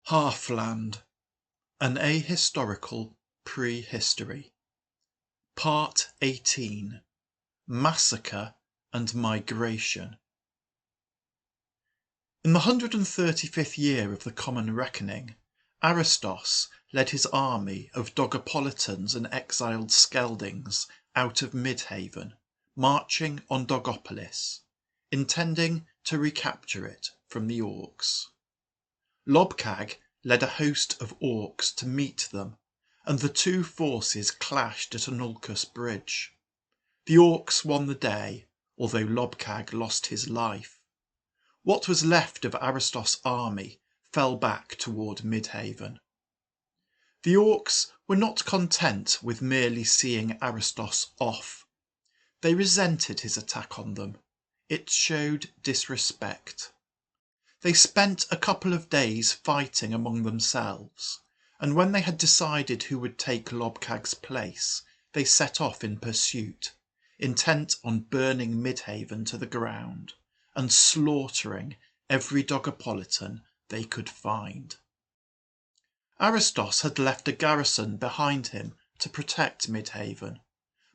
Halfland, an ahistorical prehistory. Part 18. Massacre and Migration. In the 135th year of the Common Reckoning, Aristos led his army of Dogopolitans and exiled Skeldings out of Midhaven, marching on Dogopolis, intending to recapture it from the Orcs. Lobcag led a host of Orcs to meet them, and the two forces clashed at Anulcus Bridge. The Orcs won the day, although Lobcag lost his life. What was left of Aristos' army fell back toward Midhaven. The Orcs were not content with merely seeing Aristos off. They resented his attack on them. It showed disrespect. They spent a couple of days fighting among themselves, and when they had decided who would take Lobcag's place, they set off in pursuit, intent on burning Midhaven to the ground and slaughtering every Dogopolitan they could find. Aristos had left a garrison behind him to protect Midhaven,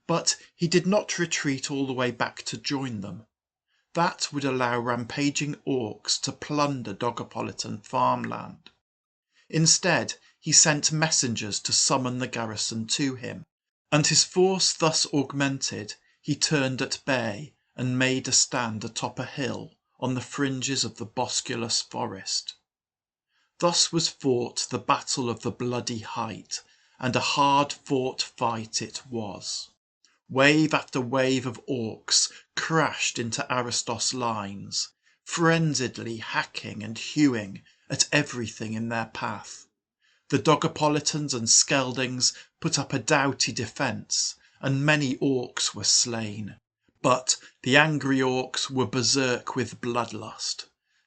but he did not retreat all the way back to join them. That would allow rampaging Orcs to plunder Dogopolitan farmland. Instead, he sent messengers to summon the garrison to him, and his force thus augmented, he turned at bay and made a stand atop a hill on the fringes of the Bosculus forest. Thus was fought the Battle of the Bloody Height, and a hard-fought fight it was. Wave after wave of Orcs crashed into Aristos' lines, frenziedly hacking and hewing at everything in their path. The Dogopolitans and Skeldings put up a doughty defence, and many Orcs were slain. But the angry Orcs were berserk with bloodlust.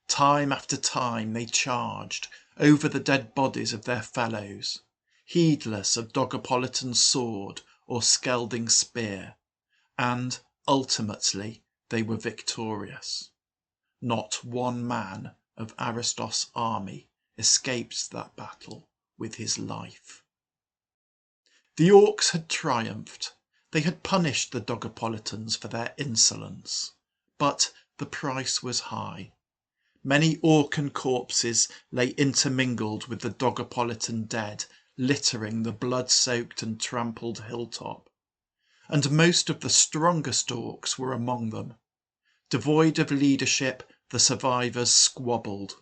Time after time they charged over the dead bodies of their fellows, heedless of Dogopolitan sword or Skelding spear, and ultimately they were victorious. Not one man of Aristos' army escaped that battle with his life. The Orcs had triumphed. They had punished the Dogopolitans for their insolence, but the price was high. Many Orcan corpses lay intermingled with the Dogopolitan dead, littering the blood-soaked and trampled hilltop, and most of the strongest Orcs were among them. Devoid of leadership, the survivors squabbled.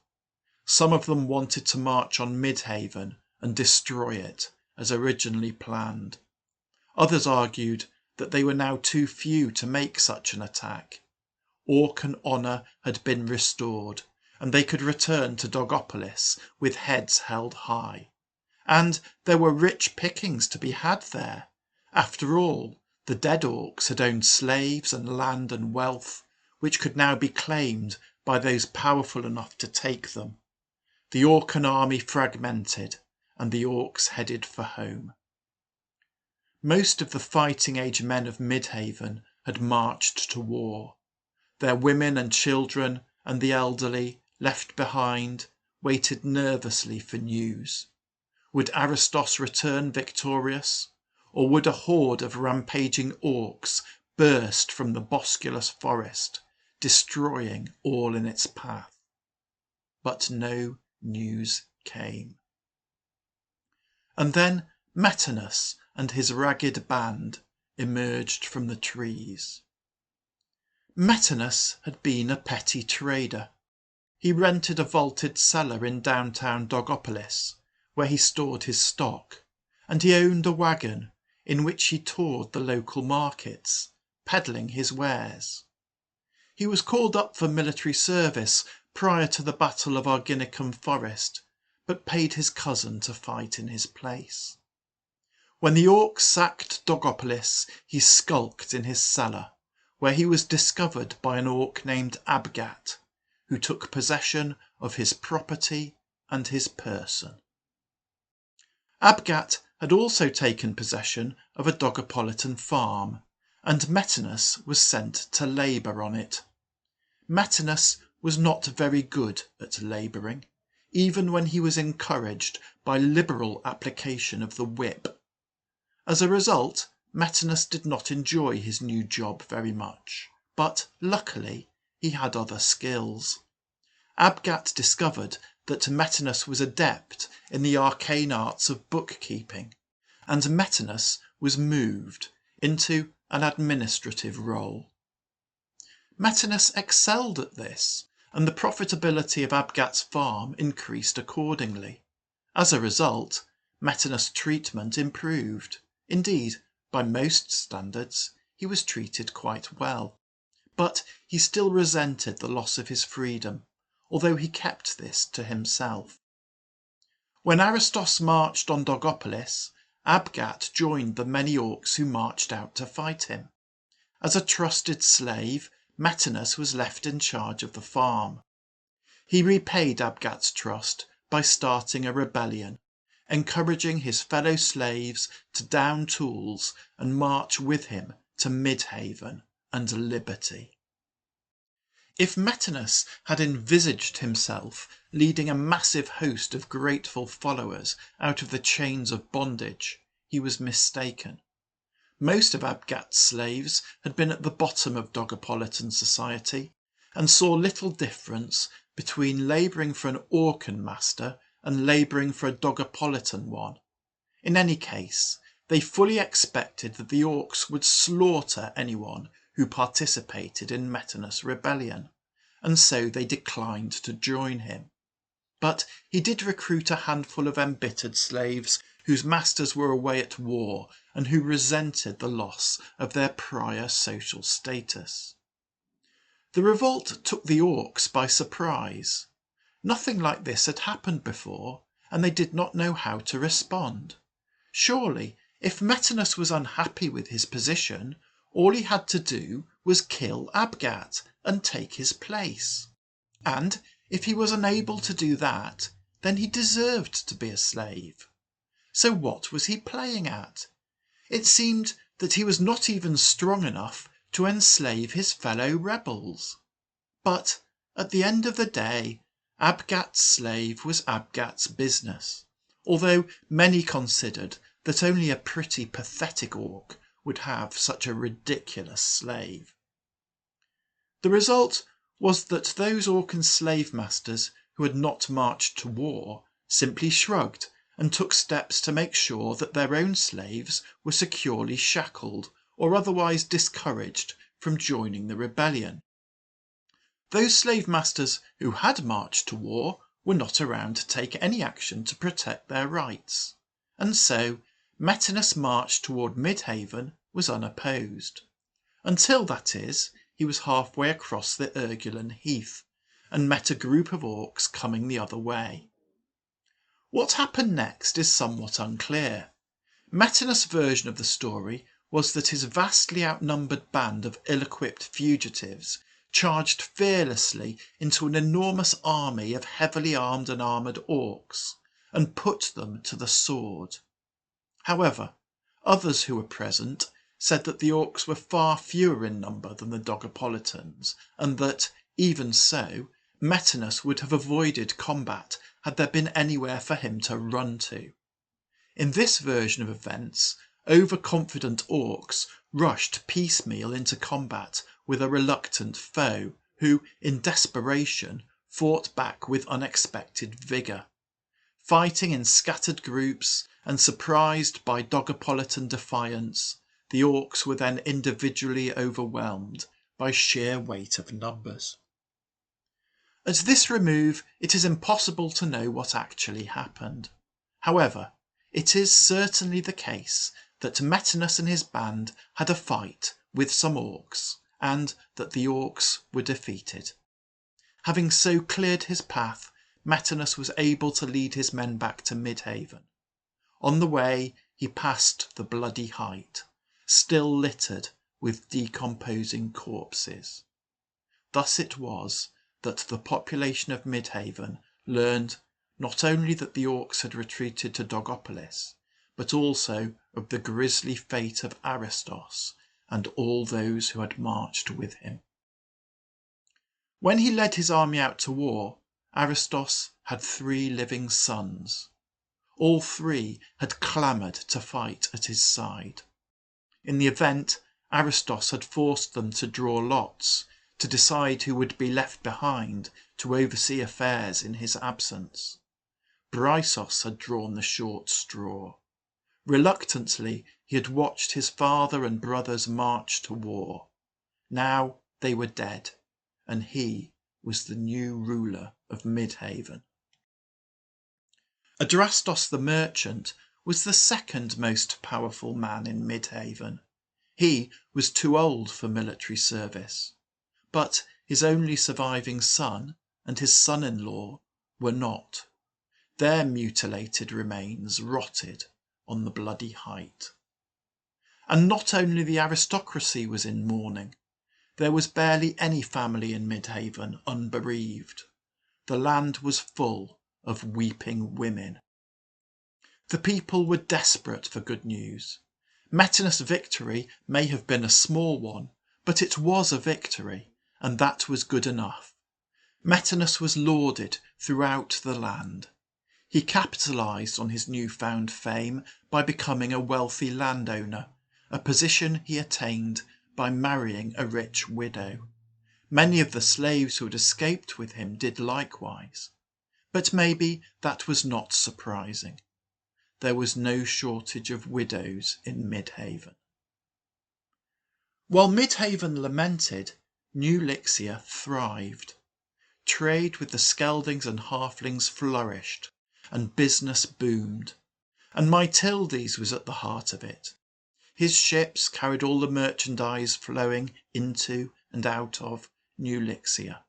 Some of them wanted to march on Midhaven and destroy it, as originally planned. Others argued that they were now too few to make such an attack. Orcan honour had been restored, and they could return to Dogopolis with heads held high. And there were rich pickings to be had there. After all, the dead Orcs had owned slaves and land and wealth, which could now be claimed by those powerful enough to take them. The Orcan army fragmented, and the Orcs headed for home. Most of the fighting-age men of Midhaven had marched to war. Their women and children and the elderly, left behind, waited nervously for news. Would Aristos return victorious, or would a horde of rampaging Orcs burst from the Bosculus forest, destroying all in its path? But no news came. And then Metanus and his ragged band emerged from the trees. Metanus had been a petty trader. He rented a vaulted cellar in downtown Dogopolis, where he stored his stock, and he owned a wagon in which he toured the local markets, peddling his wares. He was called up for military service prior to the Battle of Arginicum Forest, but paid his cousin to fight in his place. When the Orcs sacked Dogopolis, he skulked in his cellar, where he was discovered by an Orc named Abgat, who took possession of his property and his person. Abgat had also taken possession of a Dogopolitan farm, and Metanus was sent to labour on it. Metanus was not very good at labouring. even when he was encouraged by liberal application of the whip. As a result, Metinus did not enjoy his new job very much, but luckily he had other skills. Abgat discovered that Metinus was adept in the arcane arts of bookkeeping, and Metinus was moved into an administrative role. Metinus excelled at this, and the profitability of Abgat's farm increased accordingly. As a result, Metinus' treatment improved. Indeed, by most standards, he was treated quite well. But he still resented the loss of his freedom, although he kept this to himself. When Aristos marched on Dogopolis, Abgat joined the many orcs who marched out to fight him. As a trusted slave, Metinus was left in charge of the farm. He repaid Abgat's trust by starting a rebellion, encouraging his fellow slaves to down tools and march with him to Midhaven and liberty. If Metinus had envisaged himself leading a massive host of grateful followers out of the chains of bondage, he was mistaken. Most of Abgat's slaves had been at the bottom of Dogopolitan society, and saw little difference between labouring for an Orcan master and labouring for a Dogopolitan one. In any case, they fully expected that the orcs would slaughter anyone who participated in Metinus' rebellion, and so they declined to join him. But he did recruit a handful of embittered slaves whose masters were away at war and who resented the loss of their prior social status. The revolt took the orcs by surprise. Nothing like this had happened before, and they did not know how to respond. Surely, if Metinus was unhappy with his position, all he had to do was kill Abgat and take his place. And if he was unable to do that, then he deserved to be a slave. So what was he playing at? It seemed that he was not even strong enough to enslave his fellow rebels. But at the end of the day, Abgat's slave was Abgat's business, although many considered that only a pretty pathetic orc would have such a ridiculous slave. The result was that those Orcan slave masters who had not marched to war simply shrugged and took steps to make sure that their own slaves were securely shackled or otherwise discouraged from joining the rebellion. Those slave masters who had marched to war were not around to take any action to protect their rights, and so Metinus' march toward Midhaven was unopposed, until, that is, he was halfway across the Urgulan Heath and met a group of orcs coming the other way. What happened next is somewhat unclear. Metinus' version of the story was that his vastly outnumbered band of ill-equipped fugitives charged fearlessly into an enormous army of heavily armed and armoured orcs and put them to the sword. However, others who were present said that the orcs were far fewer in number than the Dogopolitans, and that, even so, Metinus would have avoided combat had there been anywhere for him to run to. In this version of events, overconfident orcs rushed piecemeal into combat with a reluctant foe who, in desperation, fought back with unexpected vigour. Fighting in scattered groups and surprised by Dogopolitan defiance, the orcs were then individually overwhelmed by sheer weight of numbers. At this remove, it is impossible to know what actually happened. However, it is certainly the case that Metinus and his band had a fight with some orcs, and that the orcs were defeated. Having so cleared his path, Metinus was able to lead his men back to Midhaven. On the way, he passed the Bloody Height, still littered with decomposing corpses. Thus it was that the population of Midhaven learned not only that the orcs had retreated to Dogopolis, but also of the grisly fate of Aristos and all those who had marched with him. When he led his army out to war, Aristos had 3 living sons. All 3 had clamoured to fight at his side. In the event, Aristos had forced them to draw lots to decide who would be left behind to oversee affairs in his absence. Brisos had drawn the short straw. Reluctantly, he had watched his father and brothers march to war. Now they were dead, and he was the new ruler of Midhaven. Adrastos the merchant was the second most powerful man in Midhaven. He was too old for military service, but his only surviving son and his son-in-law were not. Their mutilated remains rotted on the bloody height. And not only the aristocracy was in mourning. There was barely any family in Midhaven unbereaved. The land was full of weeping women. The people were desperate for good news. Metinus' victory may have been a small one, but it was a victory, and that was good enough. Metinus was lauded throughout the land. He capitalised on his newfound fame by becoming a wealthy landowner, a position he attained by marrying a rich widow. Many of the slaves who had escaped with him did likewise. But maybe that was not surprising. There was no shortage of widows in Midhaven. While Midhaven lamented, New Lixia thrived. Trade with the Skeldings and Halflings flourished, and business boomed. And Mithildes was at the heart of it. His ships carried all the merchandise flowing into and out of New Lixia.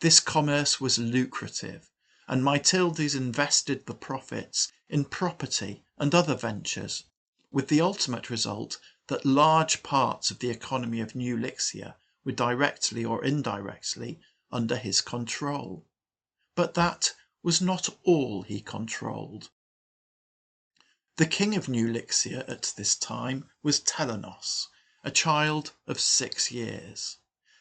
This commerce was lucrative, and Mithildes invested the profits in property and other ventures, with the ultimate result that large parts of the economy of New Lixia were directly or indirectly under his control. But that was not all he controlled. The king of New Lixia at this time was Telenos, a child of 6 years,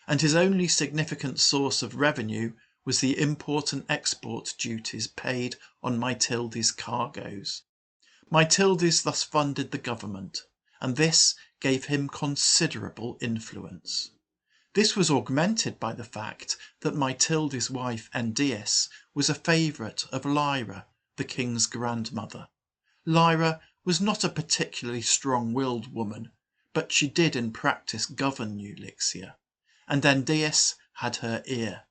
and his only significant source of revenue was the import and export duties paid on Mithildes' cargoes. Mithildes thus funded the government, and this gave him considerable influence. This was augmented by the fact that Mithildes' wife Endius was a favourite of Lyra, the king's grandmother. Lyra was not a particularly strong-willed woman, but she did in practice govern New Lixia, and Endius had her ear.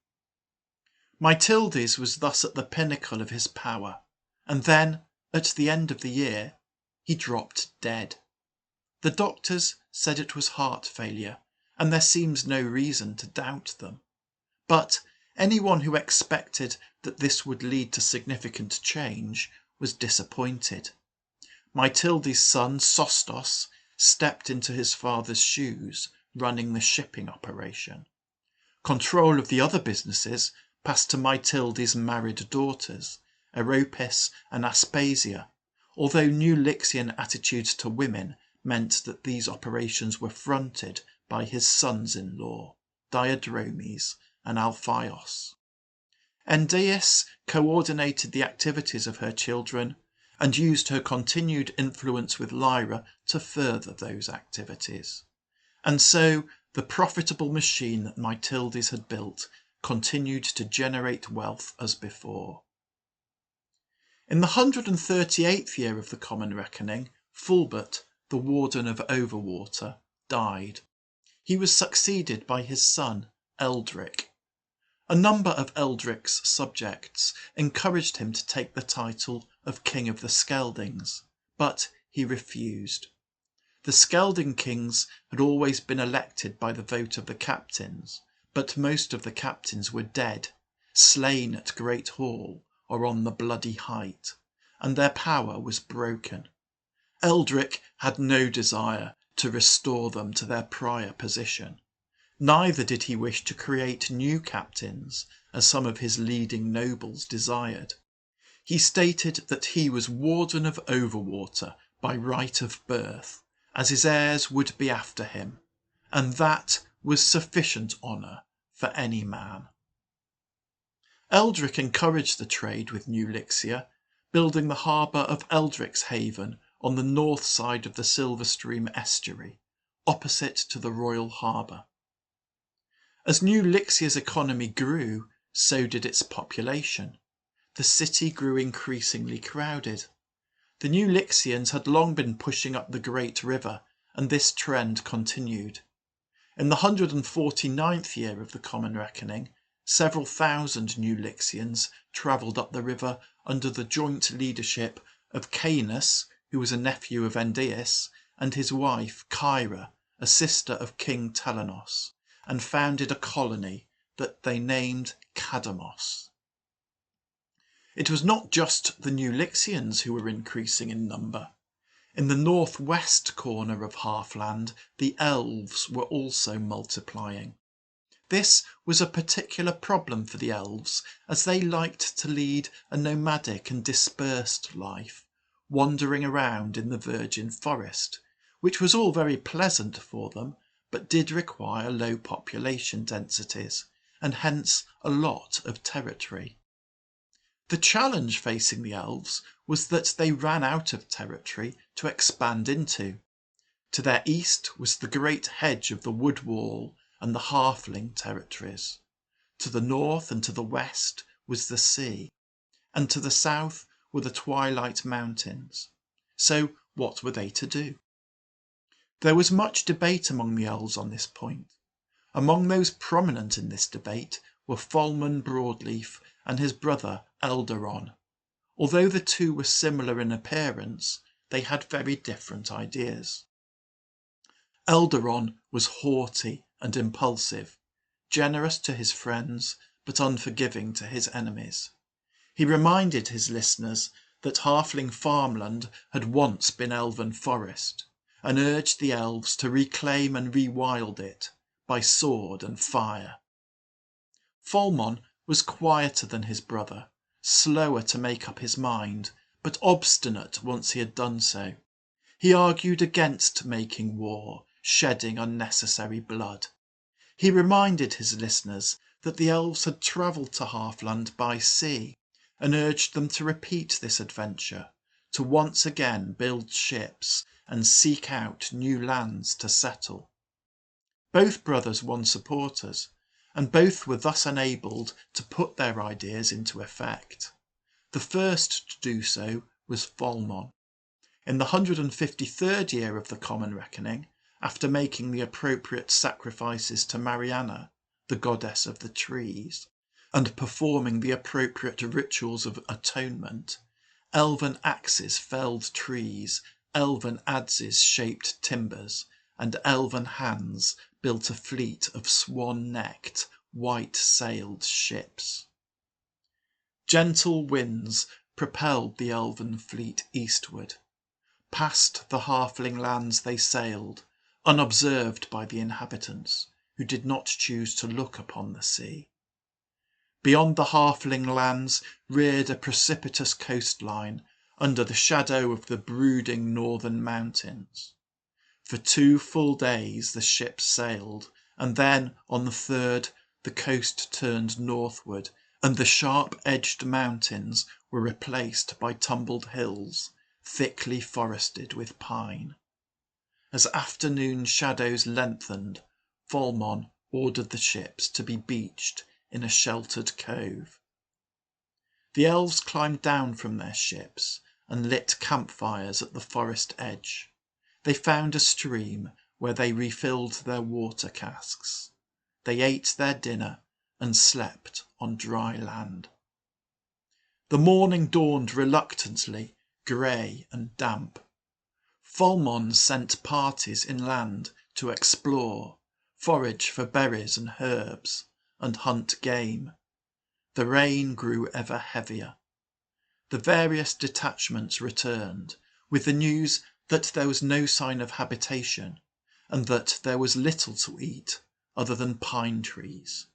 Mithildes was thus at the pinnacle of his power, and then, at the end of the year, he dropped dead. The doctors said it was heart failure, and there seems no reason to doubt them. But anyone who expected that this would lead to significant change was disappointed. Mithildes' son Sostos stepped into his father's shoes, running the shipping operation. Control of the other businesses passed to Mithildes' married daughters, Eropis and Aspasia, although New Lixian attitudes to women meant that these operations were fronted by his sons-in-law, Diadromes and Alphaios. Endius coordinated the activities of her children and used her continued influence with Lyra to further those activities. And so the profitable machine that Mithildes had built continued to generate wealth as before. In the 138th year of the Common Reckoning, Fulbert, the Warden of Overwater, died. He was succeeded by his son, Eldric. A number of Eldric's subjects encouraged him to take the title of King of the Skeldings, but he refused. The Skelding kings had always been elected by the vote of the captains, but most of the captains were dead, slain at Great Hall or on the bloody height, and their power was broken. Eldric had no desire to restore them to their prior position. Neither did he wish to create new captains, as some of his leading nobles desired. He stated that he was Warden of Overwater by right of birth, as his heirs would be after him, and that was sufficient honour for any man. Eldric encouraged the trade with New Lixia, building the harbour of Eldricshaven on the north side of the Silver Stream estuary, opposite to the royal harbour. As New Lixia's economy grew, so did its population. The city grew increasingly crowded. The New Lixians had long been pushing up the Great River, and this trend continued. In the 149th year of the Common Reckoning, several thousand New Lixians travelled up the river under the joint leadership of Canis, who was a nephew of Endius, and his wife Kyra, a sister of King Telenos, and founded a colony that they named Cadamos. It was not just the New Lixians who were increasing in number. In the northwest corner of Halfland, the elves were also multiplying. This was a particular problem for the elves, as they liked to lead a nomadic and dispersed life, wandering around in the virgin forest, which was all very pleasant for them, but did require low population densities, and hence a lot of territory. The challenge facing the elves was that they ran out of territory to expand into. To their east was the great hedge of the wood wall and the halfling territories. To the north and to the west was the sea, and to the south were the Twilight Mountains. So what were they to do? There was much debate among the elves on this point. Among those prominent in this debate were Folman Broadleaf and his brother Eldaron. Although the two were similar in appearance, they had very different ideas. Eldaron was haughty and impulsive, generous to his friends, but unforgiving to his enemies. He reminded his listeners that halfling farmland had once been elven forest, and urged the elves to reclaim and rewild it by sword and fire. Folmon was quieter than his brother, slower to make up his mind, but obstinate once he had done so. He argued against making war, shedding unnecessary blood. He reminded his listeners that the elves had travelled to Halfland by sea, and urged them to repeat this adventure, to once again build ships and seek out new lands to settle. Both brothers won supporters, and both were thus enabled to put their ideas into effect. The first to do so was Folmon. In the 153rd year of the Common Reckoning, after making the appropriate sacrifices to Mariana, the goddess of the trees, and performing the appropriate rituals of atonement, elven axes felled trees, elven adzes shaped timbers, and elven hands built a fleet of swan-necked, white-sailed ships. Gentle winds propelled the elven fleet eastward. Past the halfling lands they sailed, unobserved by the inhabitants, who did not choose to look upon the sea. Beyond the halfling lands reared a precipitous coastline under the shadow of the brooding northern mountains. For 2 full days the ships sailed, and then on the third the coast turned northward, and the sharp-edged mountains were replaced by tumbled hills, thickly forested with pine. As afternoon shadows lengthened, Folmon ordered the ships to be beached in a sheltered cove. The elves climbed down from their ships and lit campfires at the forest edge. They found a stream where they refilled their water casks. They ate their dinner and slept on dry land. The morning dawned reluctantly, grey and damp. Folmon sent parties inland to explore, forage for berries and herbs, and hunt game. The rain grew ever heavier. The various detachments returned, with the news that there was no sign of habitation, and that there was little to eat other than pine trees.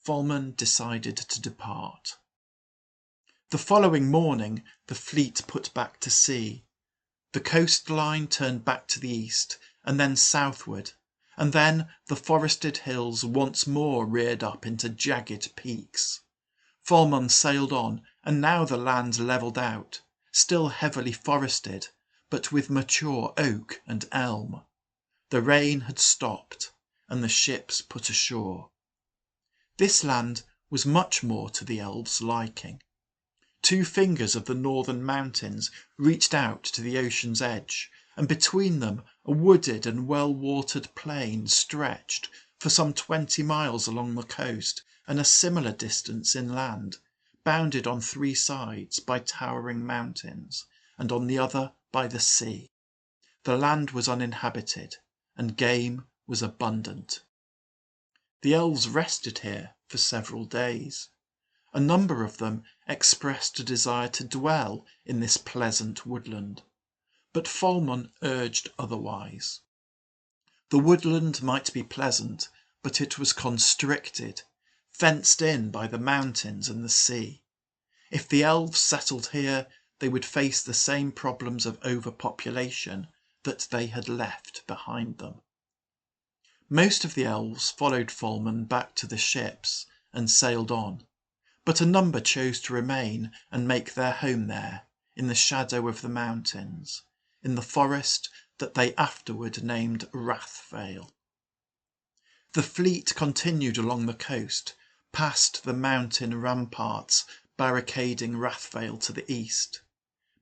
Folman decided to depart. The following morning the fleet put back to sea. The coastline turned back to the east, and then southward, and then the forested hills once more reared up into jagged peaks. Fulmon sailed on, and now the land levelled out, still heavily forested, but with mature oak and elm. The rain had stopped, and the ships put ashore. This land was much more to the elves' liking. 2 fingers of the northern mountains reached out to the ocean's edge, and between them a wooded and well-watered plain stretched for some 20 miles along the coast and a similar distance inland, bounded on 3 sides by towering mountains, and on the other by the sea. The land was uninhabited, and game was abundant. The elves rested here for several days. A number of them expressed a desire to dwell in this pleasant woodland, but Fulmon urged otherwise. The woodland might be pleasant, but it was constricted, fenced in by the mountains and the sea. If the elves settled here, they would face the same problems of overpopulation that they had left behind them. Most of the elves followed Fulmon back to the ships and sailed on, but a number chose to remain and make their home there, in the shadow of the mountains, in the forest that they afterward named Rathvale. The fleet continued along the coast, past the mountain ramparts barricading Rathvale to the east.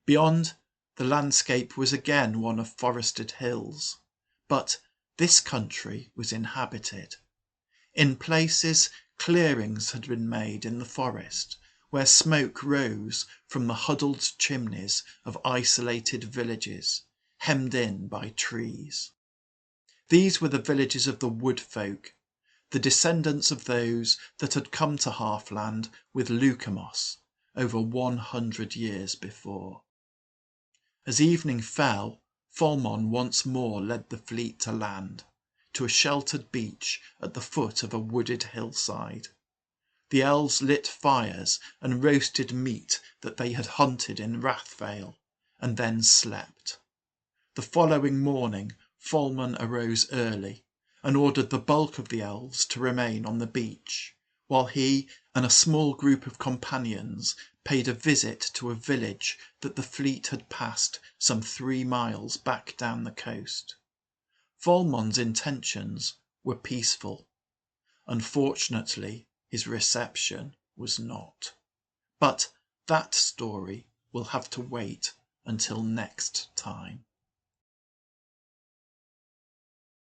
Beyond, the landscape was again one of forested hills, but this country was inhabited. In places, clearings had been made in the forest, where smoke rose from the huddled chimneys of isolated villages, hemmed in by trees. These were the villages of the wood folk, the descendants of those that had come to Halfland with Lucamos over 100 years before. As evening fell, Fulmon once more led the fleet to land, to a sheltered beach at the foot of a wooded hillside. The elves lit fires and roasted meat that they had hunted in Rathvale, and then slept. The following morning Fulmon arose early, and ordered the bulk of the elves to remain on the beach, while he and a small group of companions paid a visit to a village that the fleet had passed some 3 miles back down the coast. Fulmon's intentions were peaceful. Unfortunately, his reception was not. But that story will have to wait until next time.